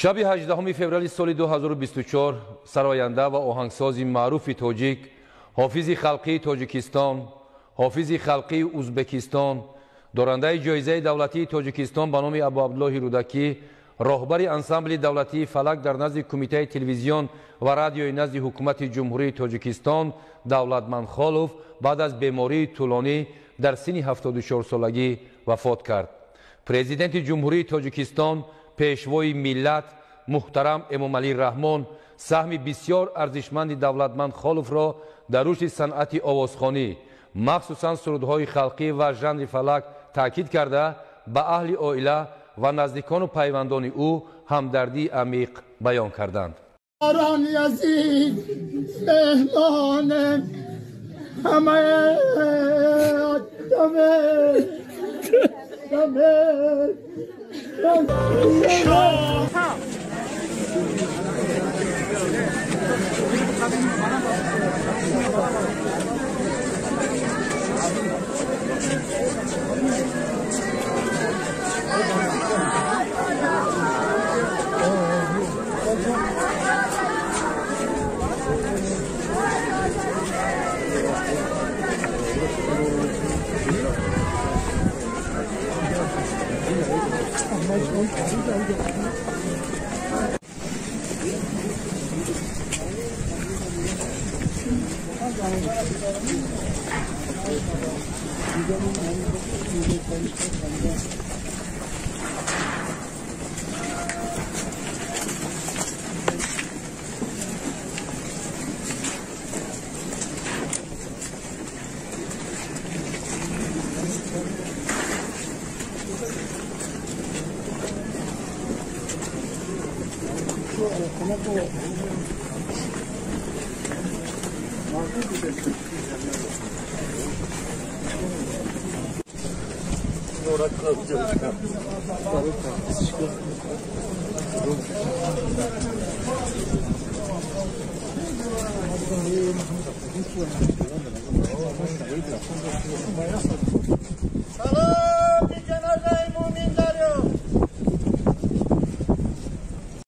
شب 18 فوریه سال 2024 سراینده و آهنگساز معروف تاجیک حافظ خلقی تاجیکستان، حافظ خلقی ازبکستان، دارنده جایزه دولتی تاجیکستان به نام ابو عبدالله رودکی، راهبر انسامبل دولتی فلک در نزد کمیته تلویزیون و رادیوی نزد حکومت جمهوری تاجیکستان دولتمند خالوف بعد از بیماری طولانی در سن 74 سالگی وفات کرد. پرزیدنت جمهوری تاجیکستان پیشوای ملت محترم امامعلی رحمان سهم بسیار ارزشمند دولتمند خالوف را در رشد صنعت آوازخوانی مخصوصا سرودهای خلقی و ژانر فلک تاکید کرده به اهل عائله و نزدیکان و پیوندان او همدردی عمیق بیان کردند. Bayram